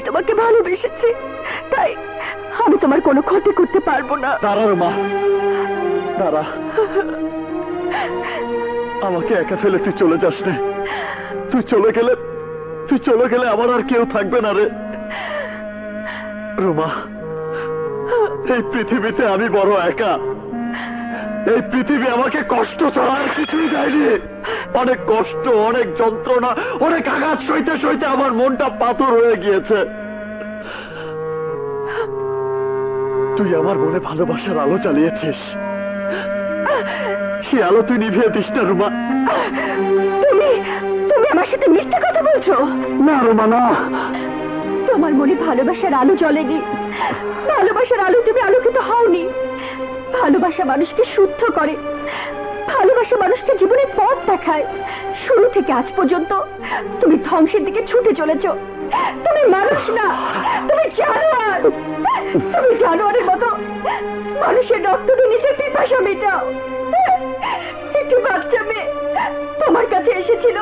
তোমাকে ভালোবেসেছি, তাই আমি তোমার কোনো ক্ষতি করতে পারবো না। দাঁড়া রুমা, দাঁড়া। আমাকে একা ফেলে তুই চলে যাস না। তুই চলে গেলে আমার আর কেউ থাকবে না রে রুমা। এই পৃথিবীতে আমি বড় একা। এই পৃথিবী আমাকে কষ্ট ছাড়া আর কিছুই দেয়নি। অনেক কষ্ট, অনেক যন্ত্রণা, অনেক আঘাত সইতে সইতে আমার মনটা পাথর হয়ে গিয়েছে। তুই আমার মনে ভালোবাসার আলো জ্বালিয়েছিস, সে আলো তুই নিভিয়ে দিস না রুমা। তুমি আমার সাথে মিথ্যে কথা বলছো। না রুমা, না। তোমার মনে ভালোবাসার আলো জ্বলেনি। ভালোবাসার আলো তুমি আলোকিত হওনি। ভালোবাসা মানুষকে শুদ্ধ করে, ভালোবাসা মানুষকে জীবনের পথ দেখায়। শুরু থেকে আজ পর্যন্ত তুমি ধ্বংসের দিকে ছুটে চলেছ। তুমি মানুষ না, তুমি জানোয়ার। তুমি জানোয়ারের মতো মানুষের রক্ত দিয়ে নিজের পিপাসা মেটাও। একটু বাচ্চা মেয়ে তোমার কাছে এসেছিল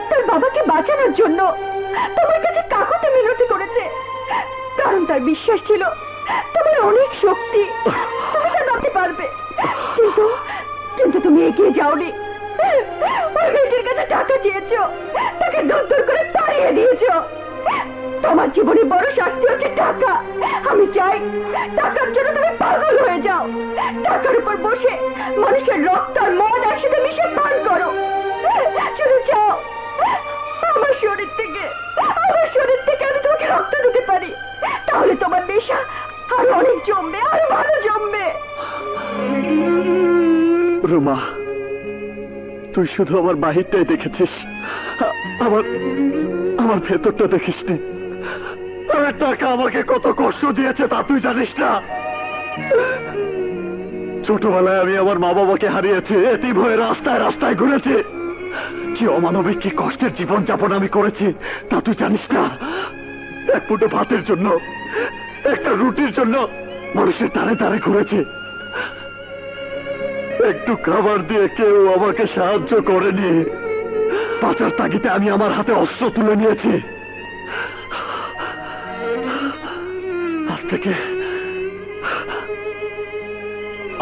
তার বাবাকে বাঁচানোর জন্য। তোমার কাছে কাকুতি মিনতি করেছে, কারণ তার বিশ্বাস ছিল তোমার অনেক শক্তি, তুমি তা নামতে পারবে। কিন্তু তুমি এগিয়ে যাওনি। ওই মেয়েটির কাছে টাকা চেয়েছ, তাকে দূর দূর করে তাড়িয়ে দিয়েছ। তোমার জীবনে বড় শাস্তি হচ্ছে টাকা। আমি চাই টাকার জন্য তুমি পাগল হয়ে যাও। টাকার উপর বসে মানুষের রক্ত আর মদ একসাথে মিশে পান করো। শুধু চাও আমার শরীর থেকে আমি তোমাকে রক্ত দিতে পারি, তাহলে তোমার নেশা আরো অনেক জমবে, আরো ভালো জমবে। রুমা, তুই শুধু আমার বাহিরটাই দেখেছিস, আমার ভেতরটা দেখিসনি। টাকা আমাকে কত কষ্ট দিয়েছে তা তুই জানিস না। ছোটবেলায় আমি আমার মা বাবাকে হারিয়েছি, এতিম হয়ে রাস্তায় রাস্তায় ঘুরেছি। কি অমানবিক, কি কষ্টের জীবন যাপন আমি করেছি তা তুই জানিস না। এক ফুটো ভাতের জন্য, একটা রুটির জন্য মানুষের দ্বারে দ্বারে ঘুরেছি। একটু খাবার দিয়ে কেউ আমাকে সাহায্য করেনি। বাঁচার তাগিদে আমি আমার হাতে অস্ত্র তুলে নিয়েছি।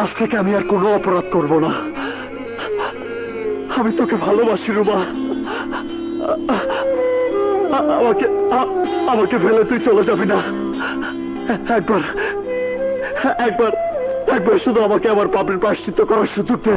আজ থেকে আমি আর কোনো অপরাধ করব না। আমি তোকে ভালোবাসি রুমা। আমাকে ফেলে তুই চলে যাবি না। একবার শুধু আমাকে আমার পাপের প্রায়শ্চিত্ত করার সুযোগ দে।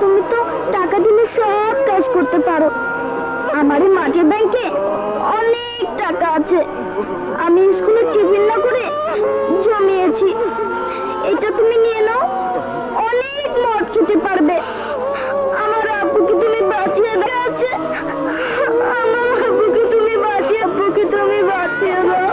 তুমি তো টাকা দিলে সব কাজ করতে পারো। আমার এই মাঠের ব্যাংকে অনেক টাকা আছে, আমি স্কুলে টিফিন না করে জমিয়েছি। এটা তুমি নিয়ে নাও, অনেক মদ খেতে পারবে। আমার আব্বুকে তুমি বাঁচিয়ে দাও। আমার আব্বুকে তুমি বাঁচিয়ে দাও।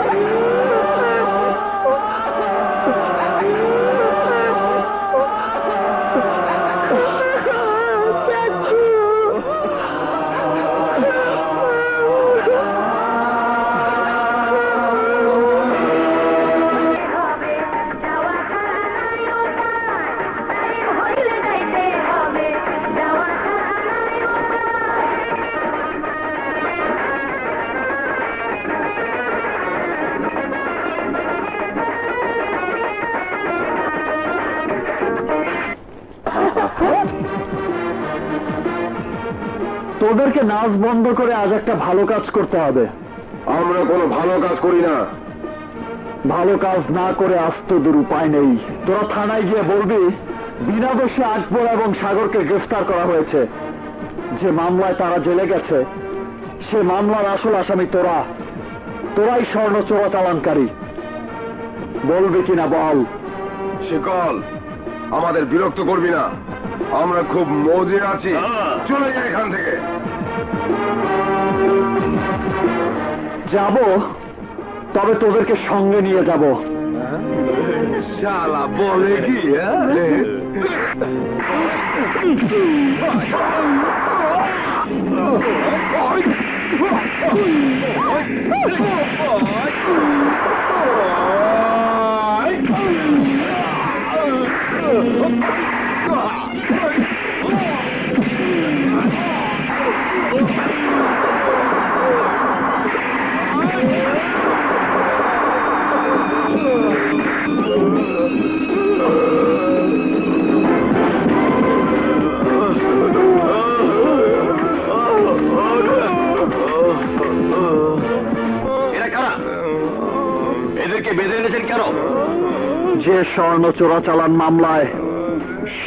তোদেরকে নাচ বন্ধ করে আজ একটা ভালো কাজ করতে হবে। আমরা কোনো ভালো কাজ করি না। ভালো কাজ না করে আজ তোদের উপায় নেই। তোরা থানায় গিয়ে বলবি বিনা দোষে আকবর এবং সাগরকে গ্রেফতার করা হয়েছে। যে মামলায় তারা জেলে গেছে সে মামলার আসল আসামি তোরাই স্বর্ণ চোরাচালানকারী। বলবি কিনা বল। শিকল, আমাদের বিরক্ত করবি না, আমরা খুব মজে আছি। চলে যাই এখান থেকে। যাব, তবে তোদেরকে সঙ্গে নিয়ে যাব। শালা বলে কি? এদেরকে বেঁধে এনেছেন কেন? যে স্বর্ণ চোরাচালান মামলায়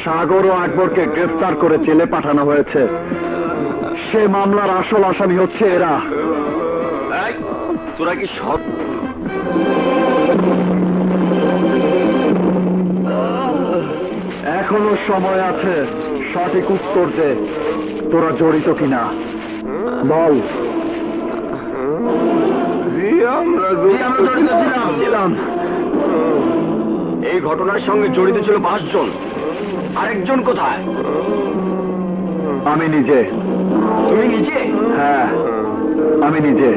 সাগর ও আকবরকে গ্রেফতার করে জেলে পাঠানো হয়েছে, সে মামলার আসল আসামি হচ্ছে এরা। তোরা কি সব এখনো সময় আছে সঠিক উত্তর দে, তোরা জড়িত কিনা বল। আমরা জড়িত ছিলাম। এই ঘটনার সঙ্গে জড়িত ছিল 5 জন। আরেকজন কোথায়? আমি নিজে। তুমি নিজে? হ্যাঁ, আমি নিজে।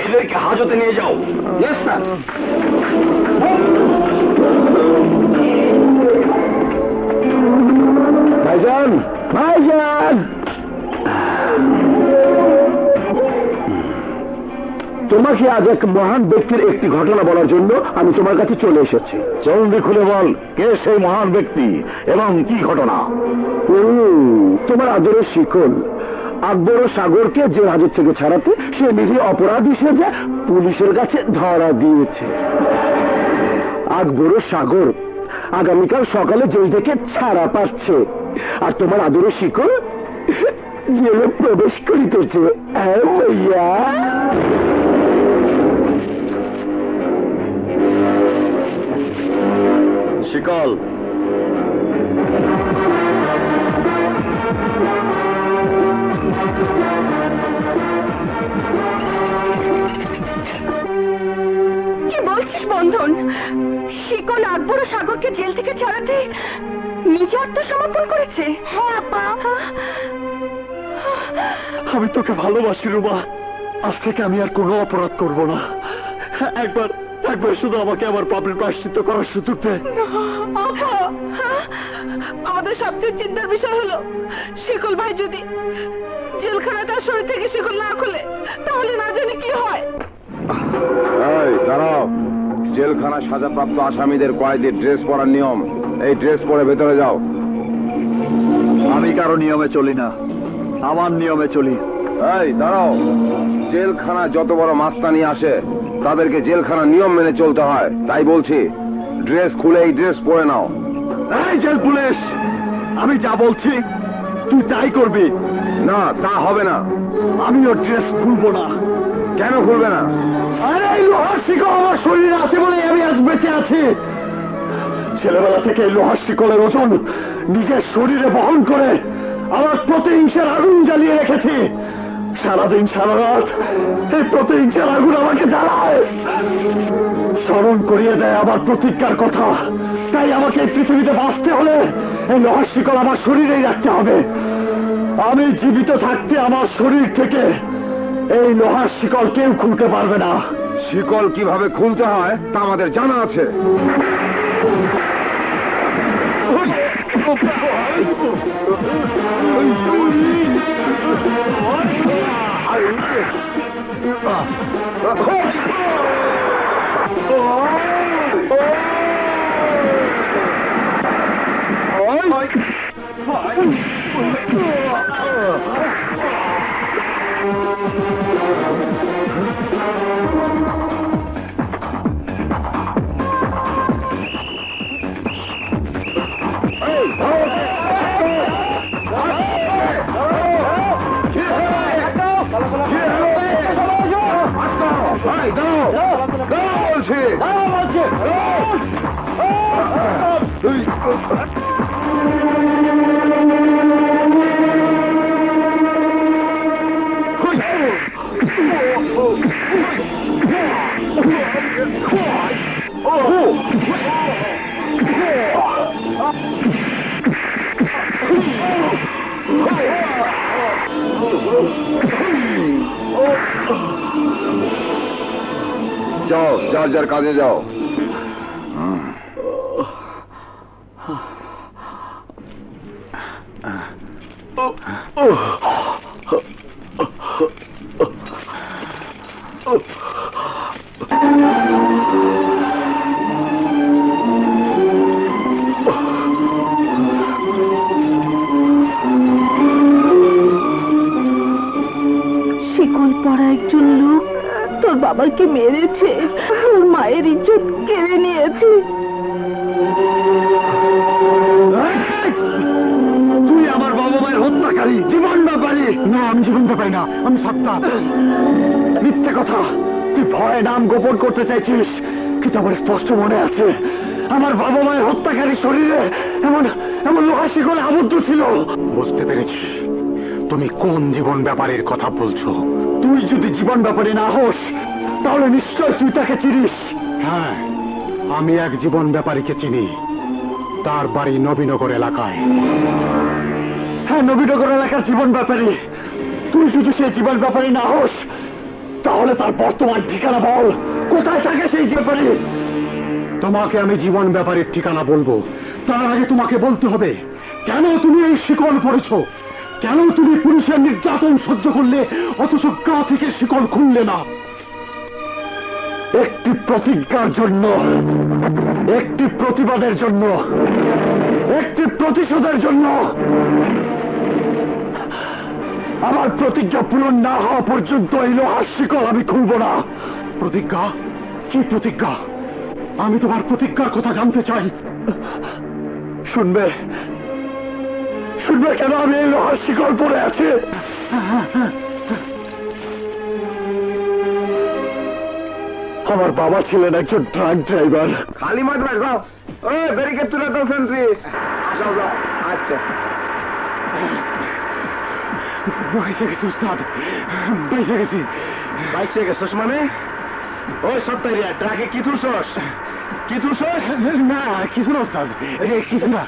এদেরকে হাজতে নিয়ে যাও। Yes sir. ভাইজান, ভাইজান, তোমাকে আজ এক মহান ব্যক্তির একটি ঘটনা বলার জন্য আমি তোমার কাছে চলে এসেছি। জলদি খুলে বল, কে সেই মহান ব্যক্তি এবং কি ঘটনা? তোমার আদরের শিকল আকবর ও সাগরকে যে হাজত থেকে ছাড়াতে সে নিজে অপরাধী সেজে পুলিশের কাছে ধরা দিয়েছে। আকবর ও সাগর আগামীকাল সকালে জেল থেকে ছাড়া পাচ্ছে, আর তোমার আদরের শিকল জেলে প্রবেশ করিতেছে। শিকল, কি বলছিস বন্ধন? শিকল আকবর ও সাগরকে জেল থেকে ছাড়াতে নিজে আত্মসমর্পণ করেছে? হ্যাঁ আপা। আমি তোকে ভালোবাসি রুমা। আজ থেকে আমি আর কোনো অপরাধ করব না। একবার শুধু আমাকে আমার পাপের প্রায়শ্চিত্ত করার সুযোগ দে। আমাদের সবচেয়ে চিন্তার বিষয় হলো শিকল ভাই যদি জেলখানা তার শরীর থেকে শিকল না খুলে তাহলে না জানি কি হয়। এই দাঁড়াও, জেলখানা সাজাপ্রাপ্ত আসামিদের কয়েদির ড্রেস পরার নিয়ম, এই ড্রেস পরে ভেতরে যাও। আমি কারো নিয়মে চলি না, আমার নিয়মে চলি। এই দাঁড়াও, জেলখানা যত বড় মাস্তানি আসে তাদেরকে জেলখানা নিয়ম মেনে চলতে হয়, তাই বলছি ড্রেস খুলে এই ড্রেস পরে নাও। এই জেল পুলিশ, আমি যা বলছি তুই তাই করবি। না, তা হবে না। আমিও ড্রেস খুলবো না। কেন খুলবে না? আরে এই লোহার শিকল আমার শরীরে আছে বলে আমি আজ বেঁচে আছি। ছেলেবেলা থেকে এই লোহার শিকলের ওজন নিজের শরীরে বহন করে আমার প্রতিহিংসার আগুন জ্বালিয়ে রেখেছি। সারাদিন সারা রাত এই প্রতিহিংসার আগুন আমাকে জ্বালায়, স্মরণ করিয়ে দেয় আমার প্রতিজ্ঞার কথা। তাই আমাকে এই পৃথিবীতে বাঁচতে হলে এই লোহার শিকল আমার শরীরেই রাখতে হবে। আমি জীবিত থাকতে আমার শরীর থেকে এই লোহার শিকল কেউ খুলতে পারবে না। শিকল কিভাবে খুলতে হয় তা আমাদের জানা আছে। বলছি। যাও, যার যার কাজে যাও। শিকল পরা একজন লোক তোর বাবাকে মেরেছে, তোর মায়ের ইজ্জত কেড়ে নিয়েছে। তুই আমার বাবা মায়ের হত্যাকারী, জীবন ব্যাপারী। না, আমি জীবন ব্যাপারী না, আমি সত্তা। মিথ্যে কথা। তুই ভয়ে নাম গোপন করতে চাইছিস, কিন্তু আমার স্পষ্ট মনে আছে আমার বাবা মায়ের হত্যাকারী শরীরে এমন এমন লোহার শিকলে আবদ্ধ ছিল। বুঝতে পেরেছি তুমি কোন জীবন ব্যাপারীর কথা বলছো। তুই যদি জীবন ব্যাপারী না হোস তাহলে নিশ্চয় তুই তাকে চিনিস। হ্যাঁ, আমি এক জীবন ব্যাপারীকে চিনি। তার বাড়ি নবীনগর এলাকায়। হ্যাঁ, নবীনগর এলাকার জীবন ব্যাপারী। তুই যদি সেই জীবন ব্যাপারী না হোস তাহলে তার বর্তমান ঠিকানা বল, কোথায় থাকে সেই ব্যাপারী? তোমাকে আমি জীবন ব্যাপারীর ঠিকানা বলবো, তার আগে তোমাকে বলতে হবে কেন তুমি এই শিকল পড়েছো, কেন তুমি পুলিশের নির্যাতন সহ্য করলে অথচ গা থেকে শিকল খুললে না। একটি প্রতিজ্ঞার জন্য, একটি প্রতিবাদের জন্য, একটি প্রতিশোধের জন্য। আমার প্রতিজ্ঞা পূরণ না হওয়া পর্যন্ত এই লোহার শিকল আমি খুলব না। প্রতিজ্ঞা? কি প্রতিজ্ঞা? আমি তোমার প্রতিজ্ঞার কথা জানতে চাই। শুনবে, শুনবে কেন আমি এই লোহার শিকল পরে আছি? আমার বাবা ছিলেন একজন ট্রাক ড্রাইভার। খালি মাঠ রাখো। ওই ব্যারিকেড তুলে দাও, সেন্ট্রি। যাও যাও। আচ্ছা, বাইসে গেছি উস্তাদ, বাইসে গেছি। বাইশে গেছস মানে? ওই সত্তারিয়া, ট্রাকে কি তুলছস? কি তুলছস? না, কিছু না উস্তাদ, কিছু না।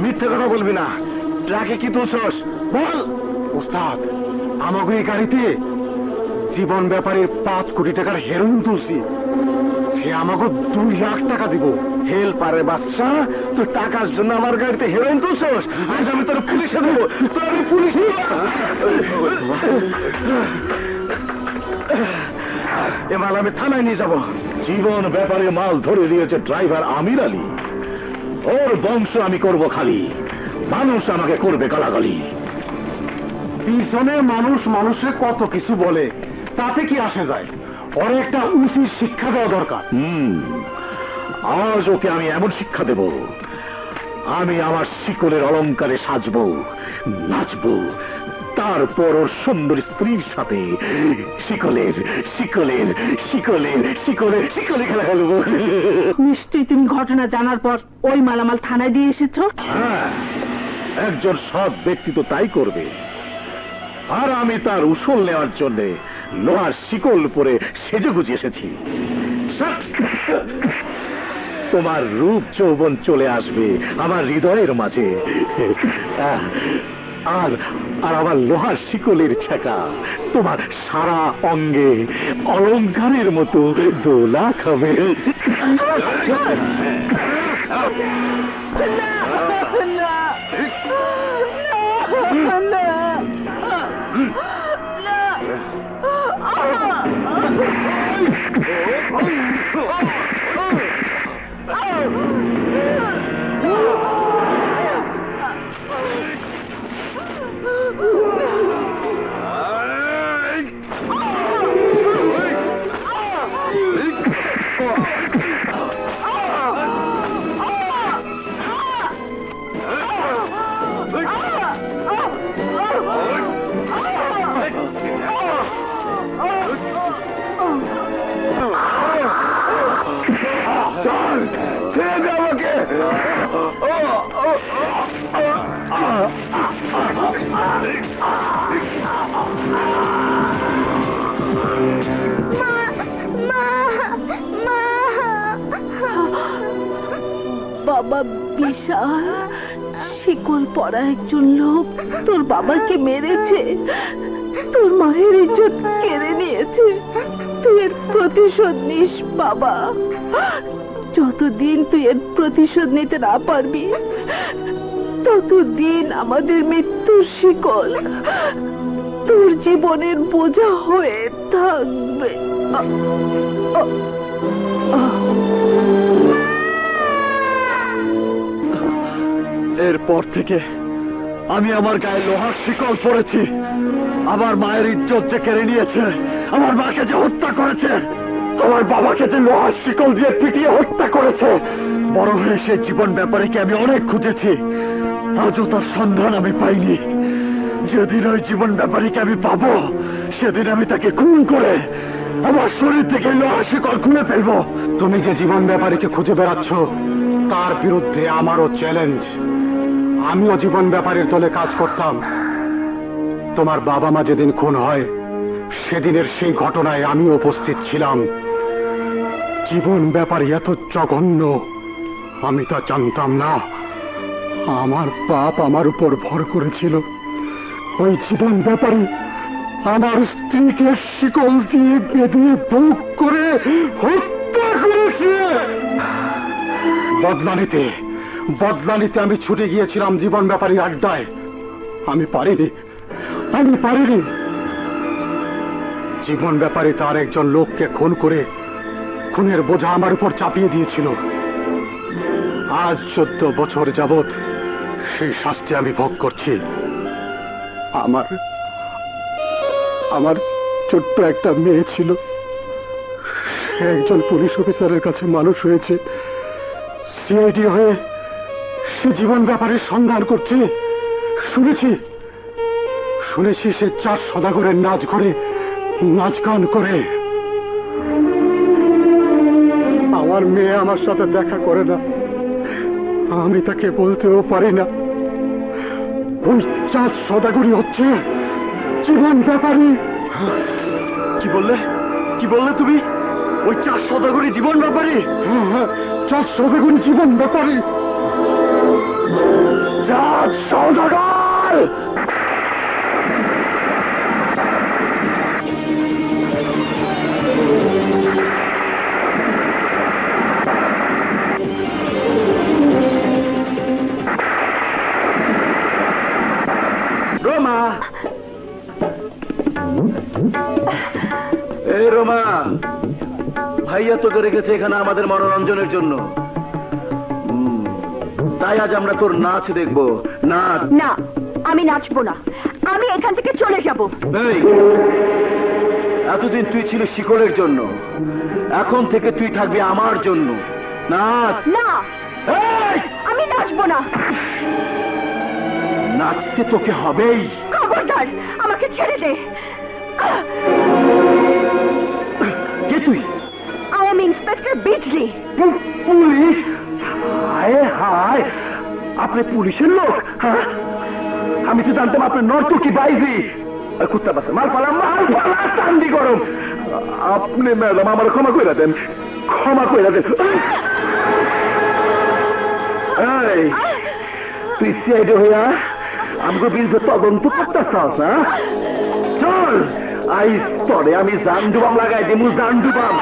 মিথ্যে কথা বলবি না। ট্রাকে কি তুলছস বল। উস্তাদ, আমাকে এই গাড়িতে জীবন ব্যাপারে 5 কোটি টাকার হেরোইন তুলছি। সে আমাকে 2 লাখ টাকা দিব। হেলপারে বাচ্চা, তুই টাকার জন্য আমার গাড়িতে হেরোইন তুলছস? আজ আমি তোর পুলিশে দেবো। তোর আমি পুলিশে। এ মাল আমি থানায় নিয়ে যাব। জীবন ব্যাপারে মাল ধরে দিয়েছে ড্রাইভার আমির আলী। ওর বংশ আমি করব খালি, মানুষ আমাকে করবে গালাগালি। পিছনে মানুষ মানুষে কত কিছু বলে, তাতে কি আসে যায়? ওর একটা উচিত শিক্ষা দেওয়া দরকার। আজ ওকে আমি এমন শিক্ষা দেব, আমি আমার শিকলের অলংকারে সাজবো, নাচবো, তারপর ওর সুন্দর স্ত্রীর সাথে শিকলের শিকলের শিকলের শিকলের শিকলে খেলা খেলবো। নিশ্চয়ই তুমি ঘটনা জানার পর ওই মালামাল থানায় দিয়ে এসেছো। হ্যাঁ, একজন সৎ ব্যক্তি তো তাই করবে। আর আমি তার উসল নেওয়ার জন্য লোহার শিকল পরে সেজে গুজে এসেছি। তোমার রূপ যৌবন চলে আসবে আমার হৃদয়ের মাঝে, আর আর আমার লোহার শিকলের ছেঁকা তোমার সারা অঙ্গে অলংকারের মতো দোলা খাবে। বাবা, বিশাল শিকল পরা একজন লোক তোর বাবাকে মেরেছে, তোর মায়ের ইজ্জত কেড়ে নিয়েছে। তুই এর প্রতিশোধ নিস বাবা। যতদিন তুই এর প্রতিশোধ নিতে না পারবি, ততদিন আমাদের মৃত্যুর শিকল তোর জীবনের বোঝা হয়ে থাকবে। এরপর থেকে আমি আমার গায়ে লোহার শিকল পরেছি। আমার মায়ের ইজ্জত যে কেড়ে নিয়েছে, আমার মাকে যে হত্যা করেছে, আমার বাবাকে যে লোহার শিকল দিয়ে পিটিয়ে হত্যা করেছে, বড় হয়ে সে জীবন ব্যাপারীকে আমি অনেক খুঁজেছি, আজও তার সন্ধান আমি পাইনি। যেদিন ওই জীবন ব্যাপারীকে আমি পাবো, সেদিন আমি তাকে খুন করে আমার শরীর থেকে লোহার শিকল খুলে ফেলবো। তুমি যে জীবন ব্যাপারীকে খুঁজে বেড়াচ্ছ, তার বিরুদ্ধে আমারও চ্যালেঞ্জ। আমিও জীবন ব্যাপারীর দলে কাজ করতাম। তোমার বাবা মা যেদিন খুন হয়, সেদিনের সেই ঘটনায় আমি উপস্থিত ছিলাম। জীবন ব্যাপারী এত জঘন্য আমি তা জানতাম না। আমার বাপ আমার উপর ভর করেছিল। ওই জীবন ব্যাপারী আমার স্ত্রীকে শিকল দিয়ে বেঁধে বুক করে হত্যা করেছে। বদলা নিতে আমি ছুটে গিয়েছিলাম জীবন ব্যাপারীর আড্ডায়। আমি পারিনি। জীবন ব্যাপারী তার একজন লোককে খুন করে খুনের বোঝা আমার উপর চাপিয়ে দিয়েছিল। আজ 14 বছর যাবৎ সেই শাস্তি আমি ভোগ করছি। আমার ছোট্ট একটা মেয়ে ছিল, সে একজন পুলিশ অফিসারের কাছে মানুষ হয়েছে। সিআইডি হয়ে সে জীবন ব্যাপারের সন্ধান করছে। শুনেছি সে 4 সদাগরের নাচ গান করে। আমার মেয়ে আমার সাথে দেখা করে না, আমি তাকে বলতেও পারি না। ওই 4 সদাগরই হচ্ছে জীবন ব্যাপারী। কি বললে তুমি? ওই 4 সদাগরী জীবন ব্যাপারী? 4 সদাগরী জীবন ব্যাপারী। 4 সদাগর! রোমা, এই রোমা, ভাইয়া তোকে রেখেছে এখানে আমাদের মনোরঞ্জনের জন্য। তাই আজ আমরা তোর নাচ দেখবো। নাচ না, আমি নাচবো না। আমি এখান থেকে চলে যাব। এই, এতদিন তুই ছিল শিকলের জন্য, এখন থেকে তুই থাকবি আমার জন্য। নাচ। না, আমি নাচবো না। নাচতে তোকে হবেই। খবরদার, আমাকে ছেড়ে দে। কে তুই? I am inspector Bijli. Police? হায় হায়, আপনি পুলিশের লোক? হ্যাঁ, আমি তো জানতাম আপনি নর্তকী বাইজি। কুত্তা বাসে মাল পালা চান্দি গরম। আপনি ম্যাডাম আমার ক্ষমা করে দেন। এই, তুই সিআইডি হইয়া আমাকে বিরুদ্ধে তদন্ত করতেছস? হ্যাঁ, চল আই স্তরে আমি জান ডুবাম লাগাই দিমু। জান ডুবাম।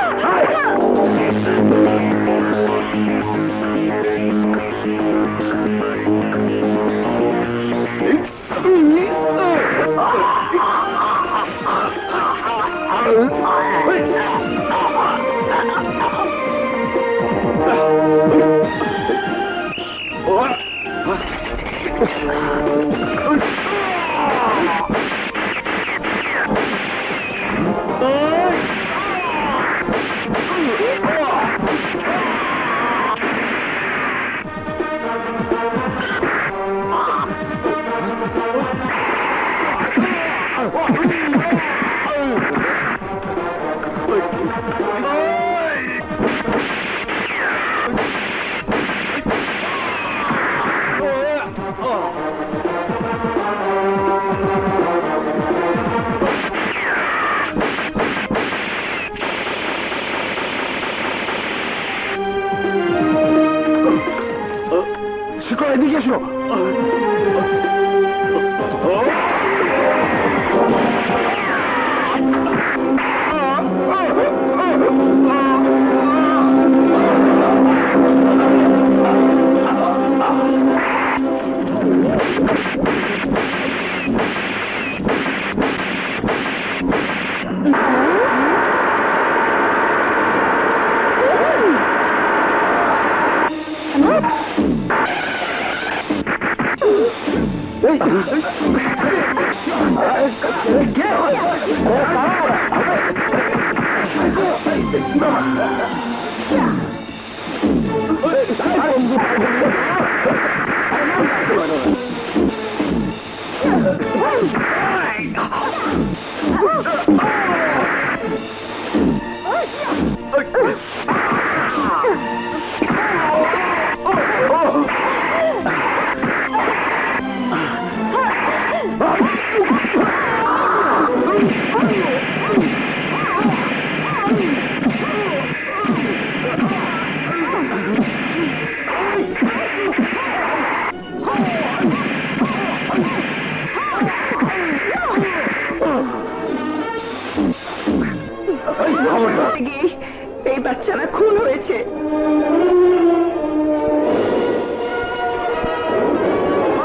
এই বাচ্চারা খুন হয়েছে।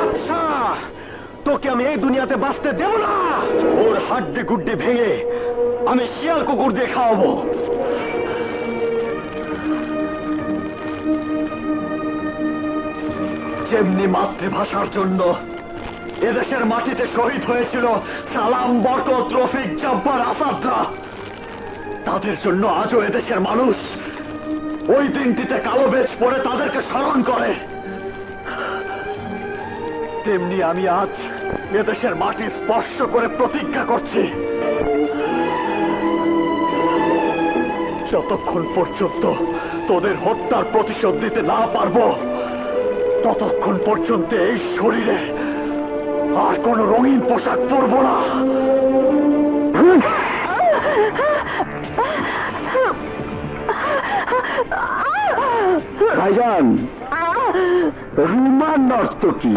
আচ্ছা, তোকে আমি এই দুনিয়াতে বাঁচতে দেব না। ওর হাড্ডি গুড্ডি ভেঙে আমি শিয়াল কুকুর দিয়ে খাওয়াবো। যেমনি মাতৃভাষার জন্য এদেশের মাটিতে শহীদ হয়েছিল সালাম, বরকত, রফিক, জব্বার, আসাদরা, তাদের জন্য আজও এদেশের মানুষ ওই দিনটিতে কালো বেজ পরে তাদেরকে স্মরণ করে। তেমনি আমি আজ এদেশের মাটি স্পর্শ করে প্রতিজ্ঞা করছি, যতক্ষণ পর্যন্ত তোদের হত্যার প্রতিশোধ দিতে না পারবো ততক্ষণ পর্যন্ত এই শরীরে আর কোন রঙিন পোশাক পরবো না। ভাইজান, রুমান নর্তকী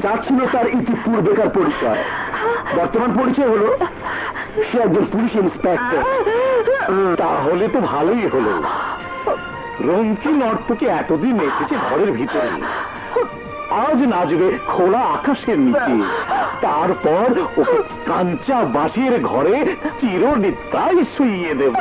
যা ছিল তার ইতিপূর্বেকার পরিচয়, বর্তমান পরিচয় হলো সে একজন পুলিশ ইন্সপেক্টর। তাহলে তো ভালোই হলো, রঙ্কি নর্তকী এতদিন এসেছে ঘরের ভিতরে, আজ নাচবে খোলা আকাশের নিচে, তারপর ওকে কাঞ্চা বাঁশের ঘরে চিরনিদ্রায় শুইয়ে দেব।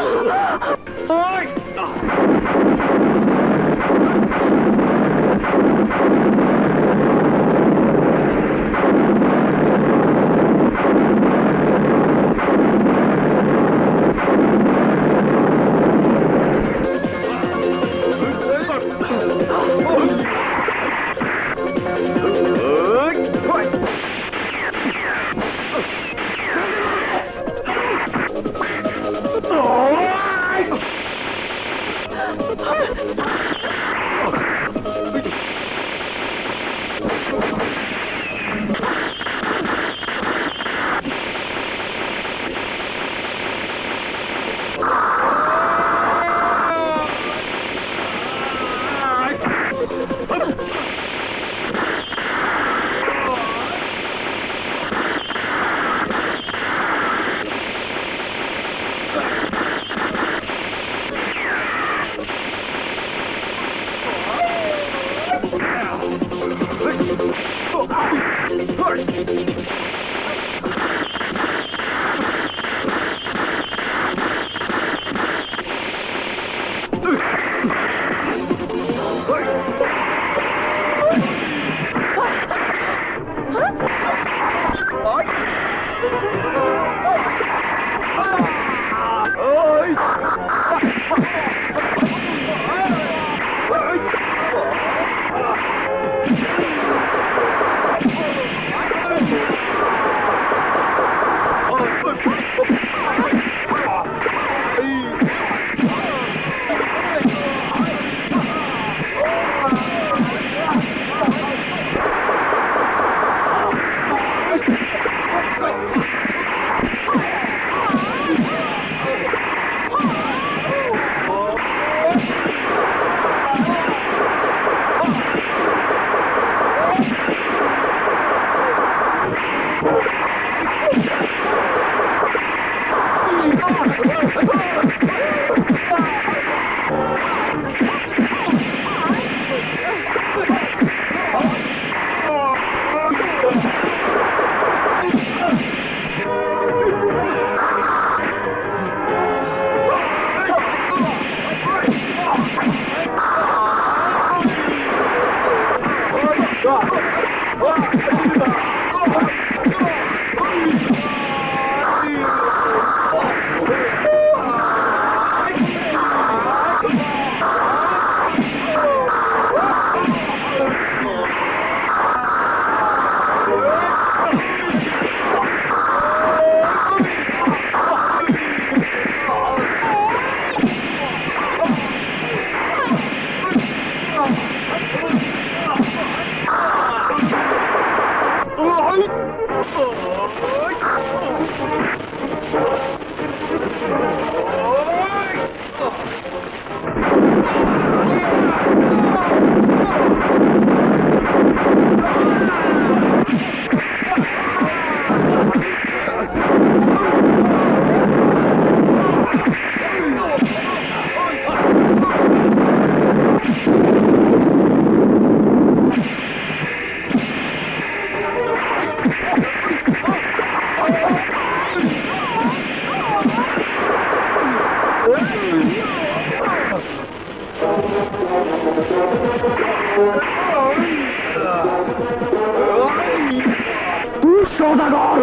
তুই সদাগর!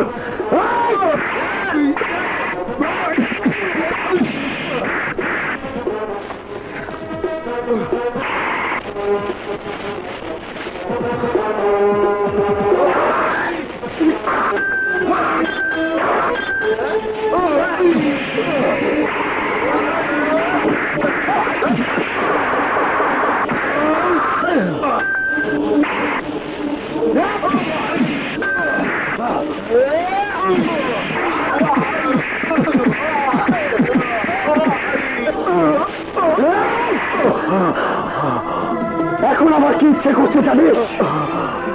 এখন আমার কি ইচ্ছে করছে জানিস?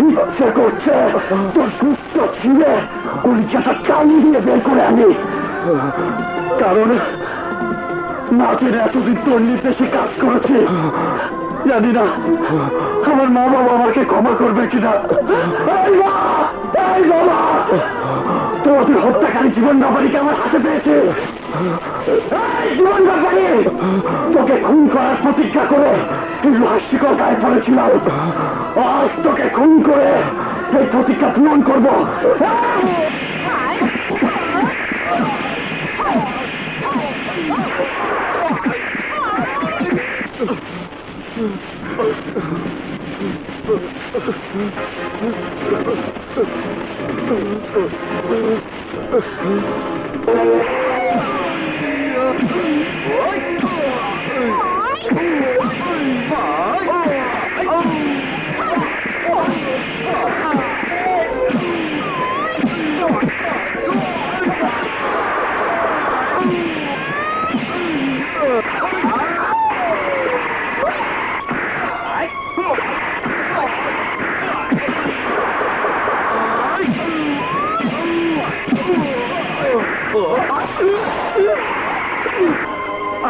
ইচ্ছে করছে তোর সুস্থ ছিঁড়ে কলিজাটা টান দিয়ে বের করে আনি। কারণ না জেনে এতদিন তোর নির্দেশে কাজ করেছি। জানি না আমার মা বাবা আমাকে ক্ষমা করবে কিনা। এই মা, এই বাবা, তোমাদের হত্যাকারী জীবন ব্যাপারীকে আমার হাতে পেয়েছে। এই জীবন ব্যাপারী, তোকে খুন করার প্রতিজ্ঞা করে এই লোহার শিকল গায়ে পড়েছিলাম। আজ তোকে খুন করে এই প্রতিজ্ঞা পূরণ করবো।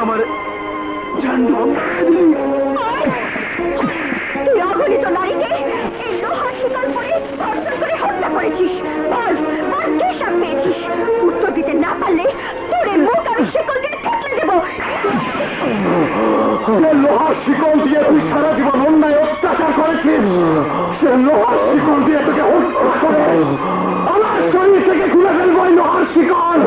আমার তুই অগণিত নারীকে এই লোহার শিকার করে ধর্ষণ করে হত্যা করেছিস। বল বল, কে সাপ পেয়েছিস? উত্তর দিতে না পারলে তোর এই মুখ আমি শিকল দিয়ে থেতলে দেবো। লোহার শিকল দিয়ে তুই সারা জীবন অন্যায় অত্যাচার করেছিস। সে লোহার শিকল দিয়ে তোকে হত্যা করে আমার শরীর থেকে খুলে ফেলবো এই লোহার শিকল।